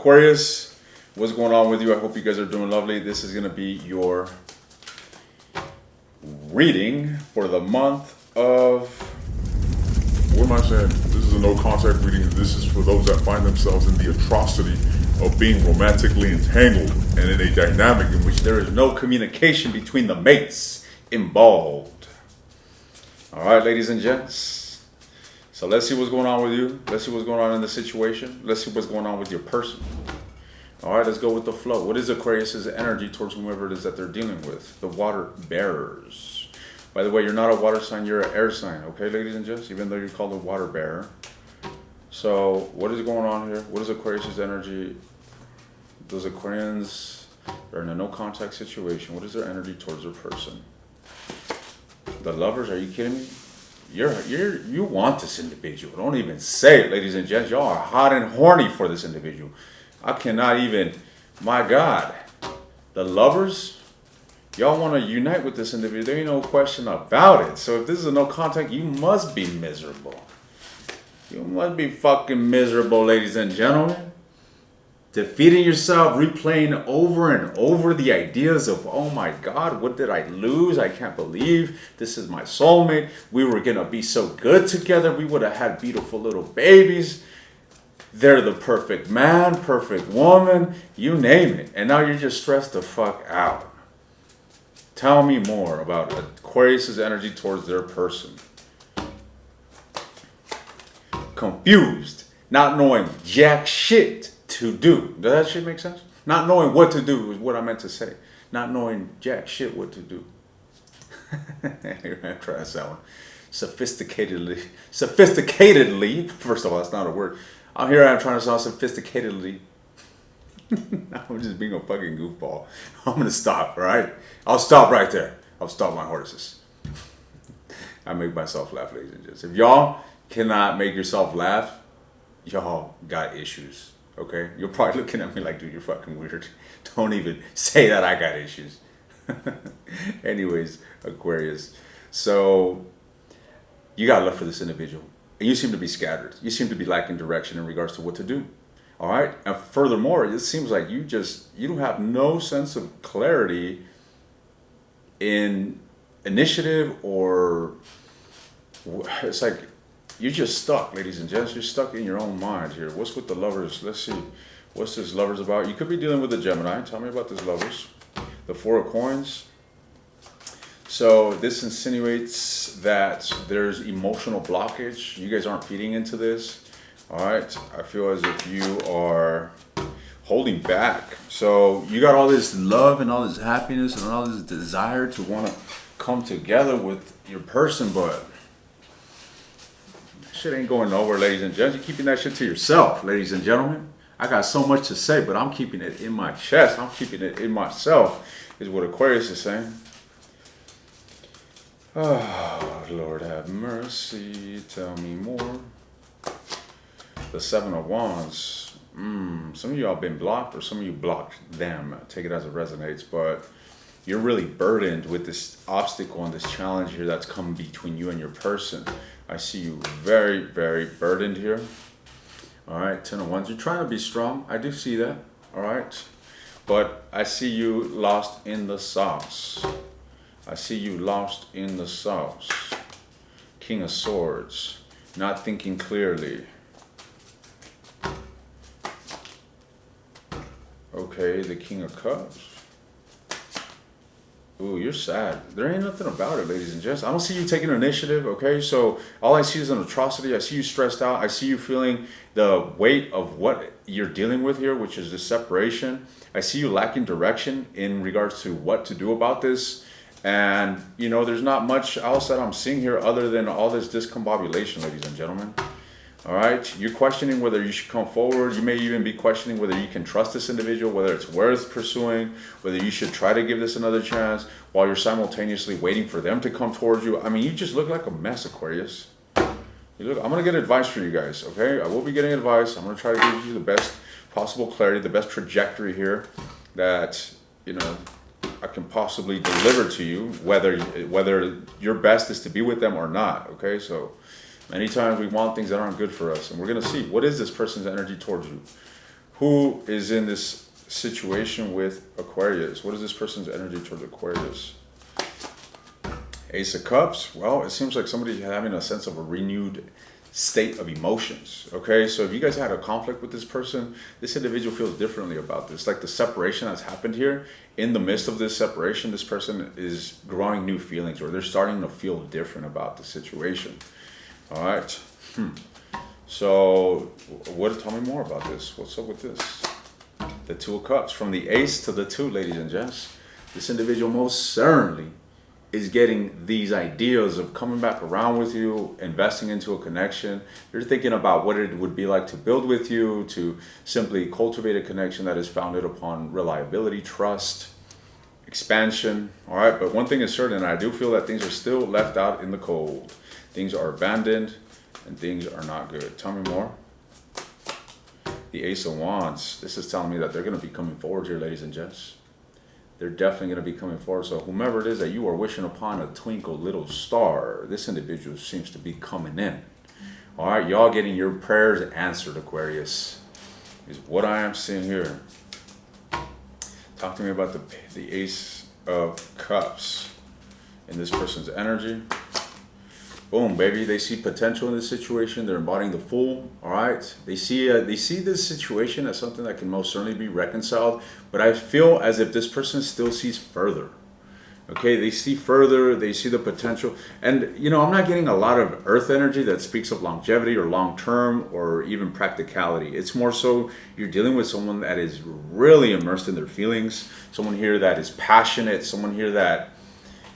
Aquarius, what's going on with you? I hope you guys are doing lovely. This is going to be your reading for the month of... What am I saying? This is a no contact reading. This is for those that find themselves in the atrocity of being romantically entangled and in a dynamic in which there is no communication between the mates involved. All right, ladies and gents. So let's see what's going on with you. Let's see what's going on in the situation. Let's see what's going on with your person. All right, let's go with the flow. What is Aquarius's energy towards whomever it is that they're dealing with? The water bearers. By the way, you're not a water sign, you're an air sign, okay, ladies and gents? Even though you're called a water bearer. So what is going on here? What is Aquarius's energy? Those Aquarians are in a no contact situation. What is their energy towards their person? The lovers, are you kidding me? You want this individual. Don't even say it, ladies and gents. Y'all are hot and horny for this individual. I cannot even, my God. The lovers, y'all want to unite with this individual. There ain't no question about it. So if this is a no contact, you must be miserable. You must be fucking miserable, ladies and gentlemen. Defeating yourself, replaying over and over the ideas of, oh my God, what did I lose? I can't believe this is my soulmate. We were going to be so good together. We would have had beautiful little babies. They're the perfect man, perfect woman, you name it. And now you're just stressed the fuck out. Tell me more about Aquarius's energy towards their person. Confused, not knowing jack shit to do. Does that shit make sense? Not knowing what to do is what I meant to say. Not knowing jack shit what to do. Try that one. Sophisticatedly. First of all, that's not a word. I'm trying to sound sophisticatedly. I'm just being a fucking goofball. I'm gonna stop, all right? I'll stop right there. I'll stop my horses. I make myself laugh, ladies and gents. If y'all cannot make yourself laugh, y'all got issues. Okay? You're probably looking at me like, dude, you're fucking weird. Don't even say that I got issues. Anyways, Aquarius. So, you got love for this individual. And you seem to be scattered. You seem to be lacking direction in regards to what to do. All right? And furthermore, it seems like you don't have no sense of clarity in initiative, or it's like you're just stuck, ladies and gents. You're stuck in your own mind here. What's with the lovers? Let's see. What's this lovers about? You could be dealing with a Gemini. Tell me about this lovers. The Four of Coins. So this insinuates that there's emotional blockage. You guys aren't feeding into this. All right. I feel as if you are holding back. So you got all this love and all this happiness and all this desire to want to come together with your person, but shit ain't going nowhere, ladies and gents. You're keeping that shit to yourself, ladies and gentlemen. I got so much to say, but I'm keeping it in my chest. I'm keeping it in myself, is what Aquarius is saying. Oh, Lord have mercy. Tell me more. The Seven of Wands. Some of y'all been blocked, or some of you blocked them. Take it as it resonates, but you're really burdened with this obstacle and this challenge here that's come between you and your person. I see you very, very burdened here. All right, Ten of Wands. You're trying to be strong. I do see that. All right. But I see you lost in the sauce. I see you lost in the sauce. King of Swords. Not thinking clearly. Okay, the King of Cups. Ooh, you're sad. There ain't nothing about it, ladies and gents. I don't see you taking initiative, okay? So all I see is an atrocity. I see you stressed out. I see you feeling the weight of what you're dealing with here, which is the separation. I see you lacking direction in regards to what to do about this. And, you know, there's not much else that I'm seeing here other than all this discombobulation, ladies and gentlemen. All right, you're questioning whether you should come forward. You may even be questioning whether you can trust this individual, whether it's worth pursuing, whether you should try to give this another chance while you're simultaneously waiting for them to come towards you. I mean, you just look like a mess, Aquarius. I'm going to get advice for you guys, okay? I will be getting advice. I'm going to try to give you the best possible clarity, the best trajectory here that, you know, I can possibly deliver to you, whether your best is to be with them or not, okay? So many times we want things that aren't good for us, and we're going to see, what is this person's energy towards you? Who is in this situation with Aquarius? What is this person's energy towards Aquarius? Ace of Cups. Well, it seems like somebody's having a sense of a renewed state of emotions. Okay, so if you guys had a conflict with this person, this individual feels differently about this. Like the separation that's happened here, in the midst of this separation, this person is growing new feelings, or they're starting to feel different about the situation. All right. So tell me more about this. What's up with this? The Two of Cups, from the Ace to the Two, ladies and gents. This individual most certainly is getting these ideas of coming back around with you, investing into a connection. You're thinking about what it would be like to build with you, to simply cultivate a connection that is founded upon reliability, trust, expansion. All right, but one thing is certain, I do feel that things are still left out in the cold. Things are abandoned and things are not good. Tell me more. The Ace of Wands. This is telling me that they're going to be coming forward here, ladies and gents. They're definitely going to be coming forward. So whomever it is that you are wishing upon a twinkle little star, this individual seems to be coming in. All right, y'all getting your prayers answered, Aquarius, is what I am seeing here. Talk to me about the Ace of Cups in this person's energy. Boom, baby. They see potential in this situation. They're embodying the Fool. All right. They see this situation as something that can most certainly be reconciled. But I feel as if this person still sees further. Okay. They see further. They see the potential. And, you know, I'm not getting a lot of earth energy that speaks of longevity or long term or even practicality. It's more so you're dealing with someone that is really immersed in their feelings. Someone here that is passionate. Someone here that,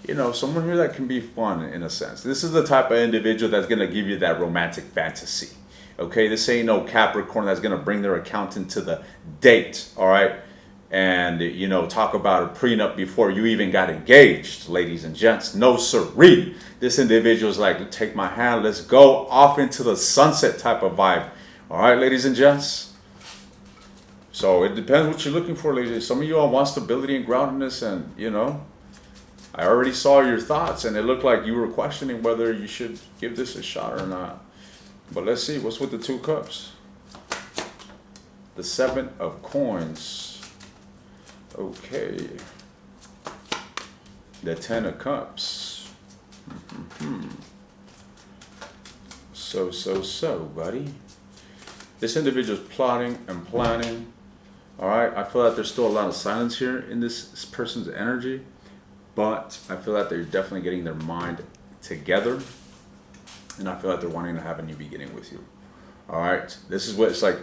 you know, someone here that can be fun in a sense. This is the type of individual that's going to give you that romantic fantasy. Okay, this ain't no Capricorn that's going to bring their accountant to the date, all right? And, you know, talk about a prenup before you even got engaged, ladies and gents. No siree. This individual is like, take my hand, let's go off into the sunset type of vibe. All right, ladies and gents? So it depends what you're looking for, ladies. Some of you all want stability and groundedness and, you know, I already saw your thoughts, and it looked like you were questioning whether you should give this a shot or not. But let's see, what's with the Two Cups? The Seven of Coins. Okay. The Ten of Cups. So, buddy. This individual is plotting and planning. All right, I feel like there's still a lot of silence here in this person's energy. But I feel that they're definitely getting their mind together. And I feel like they're wanting to have a new beginning with you. All right. This is what it's like.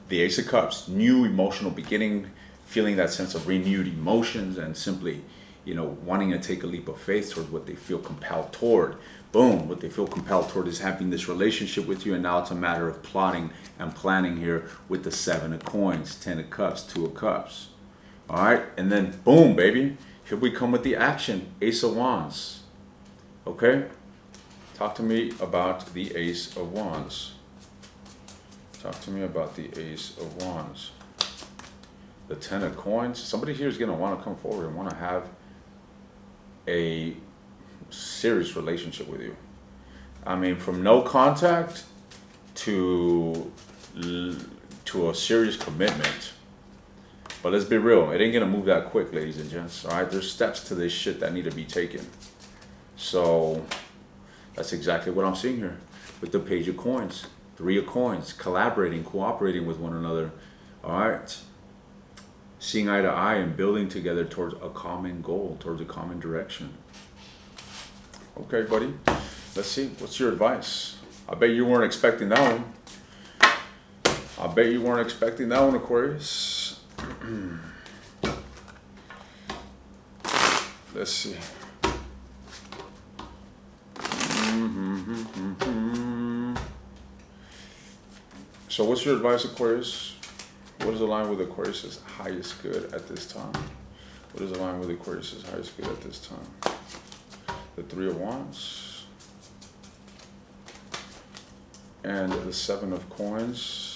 The Ace of Cups. New emotional beginning. Feeling that sense of renewed emotions. And simply, you know, wanting to take a leap of faith towards what they feel compelled toward. Boom. What they feel compelled toward is having this relationship with you. And now it's a matter of plotting and planning here with the Seven of Coins. 10 of Cups. 2 of Cups. All right. And then boom, baby. Here we come with the action, Ace of Wands. Okay? Talk to me about the Ace of Wands. Talk to me about the Ace of Wands. The Ten of Coins. Somebody here is going to want to come forward and want to have a serious relationship with you. I mean, from no contact to a serious commitment. But let's be real, it ain't gonna move that quick, ladies and gents. All right, there's steps to this shit that need to be taken. So that's exactly what I'm seeing here with the Page of Coins, 3 of Coins, collaborating, cooperating with one another. All right, seeing eye to eye and building together towards a common goal, towards a common direction. Okay, buddy, let's see. What's your advice? I bet you weren't expecting that one. I bet you weren't expecting that one, Aquarius. Let's see. So what's your advice, Aquarius? What is aligned with Aquarius' highest good at this time? What is aligned with Aquarius' highest good at this time? The 3 of Wands. And the 7 of Coins.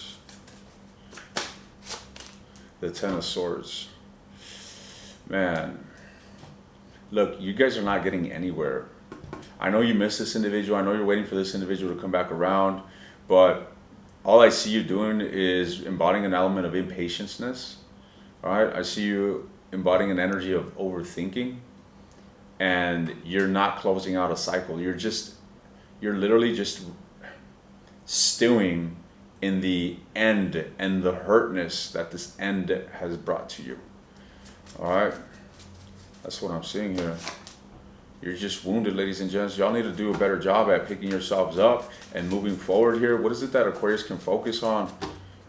The 10 of Swords. Man, look, you guys are not getting anywhere. I know you miss this individual. I know you're waiting for this individual to come back around. But all I see you doing is embodying an element of impatience. All right, I see you embodying an energy of overthinking, and you're not closing out a cycle. You're literally just stewing in the end and the hurtness that this end has brought to you. All right, that's what I'm seeing here. You're just wounded, ladies and gents. Y'all need to do a better job at picking yourselves up and moving forward here. What is it that Aquarius can focus on?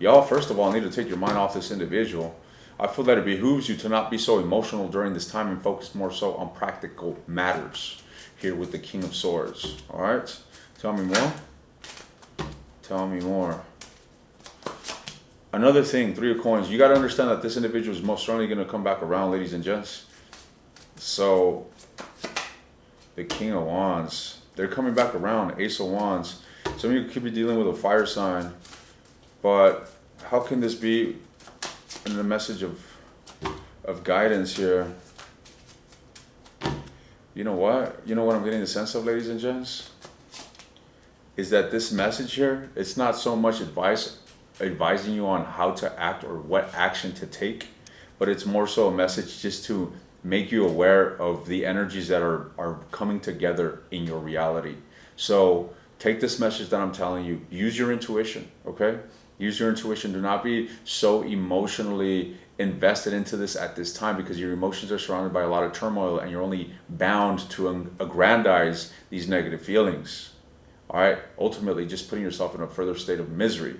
Y'all, first of all, need to take your mind off this individual. I feel that it behooves you to not be so emotional during this time and focus more so on practical matters here with the King of Swords. All right? Tell me more. Tell me more. Another thing, 3 of Coins. You got to understand that this individual is most certainly going to come back around, ladies and gents. So, the King of Wands. They're coming back around. Ace of Wands. Some of you could be dealing with a fire sign. But how can this be in the message of guidance here? You know what? You know what I'm getting the sense of, ladies and gents? Is that this message here, it's not so much advising you on how to act or what action to take, but it's more so a message just to make you aware of the energies that are coming together in your reality. So take this message that I'm telling you, use your intuition, okay? Use your intuition. Do not be so emotionally invested into this at this time, because your emotions are surrounded by a lot of turmoil and you're only bound to aggrandize these negative feelings. All right? Ultimately, just putting yourself in a further state of misery.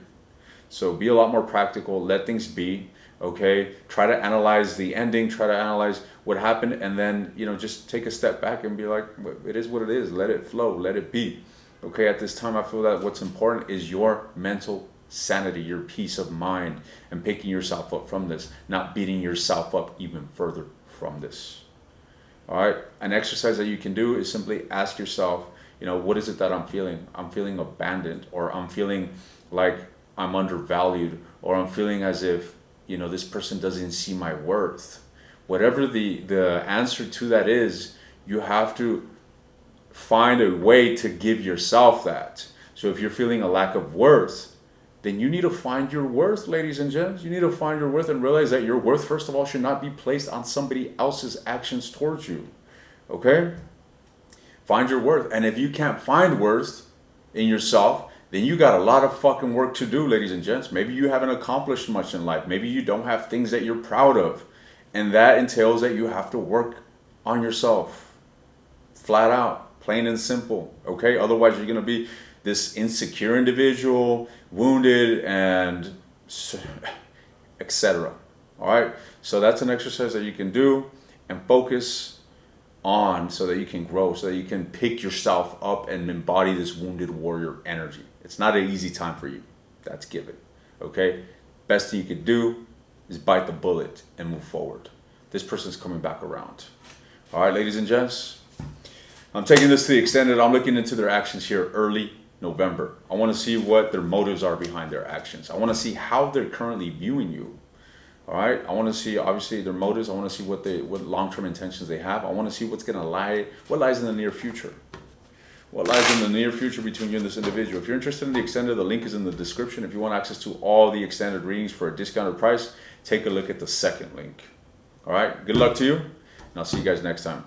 So be a lot more practical. Let things be. Okay? Try to analyze the ending. Try to analyze what happened, and then, you know, just take a step back and be like, it is what it is. Let it flow. Let it be. Okay? At this time, I feel that what's important is your mental sanity, your peace of mind, and picking yourself up from this, not beating yourself up even further from this. All right? An exercise that you can do is simply ask yourself, you know, what is it that I'm feeling? I'm feeling abandoned, or I'm feeling like I'm undervalued, or I'm feeling as if, you know, this person doesn't see my worth. Whatever the answer to that is, you have to find a way to give yourself that. So if you're feeling a lack of worth, then you need to find your worth, ladies and gents. You need to find your worth and realize that your worth, first of all, should not be placed on somebody else's actions towards you. Okay? Find your worth. And if you can't find worth in yourself, then you got a lot of fucking work to do, ladies and gents. Maybe you haven't accomplished much in life. Maybe you don't have things that you're proud of. And that entails that you have to work on yourself. Flat out. Plain and simple. Okay? Otherwise, you're going to be this insecure individual, wounded, and etc. All right? So that's an exercise that you can do and focus on so that you can grow, so that you can pick yourself up and embody this wounded warrior energy. It's not an easy time for you. That's given. Okay? Best thing you could do is bite the bullet and move forward. This person's coming back around. All right, ladies and gents? I'm taking this to the extended. I'm looking into their actions here early November. I want to see what their motives are behind their actions. I want to see how they're currently viewing you. All right. I want to see, obviously, their motives. I want to see what long-term intentions they have. I want to see what lies in the near future. What lies in the near future between you and this individual. If you're interested in the extended, the link is in the description. If you want access to all the extended readings for a discounted price, take a look at the second link. All right. Good luck to you, and I'll see you guys next time.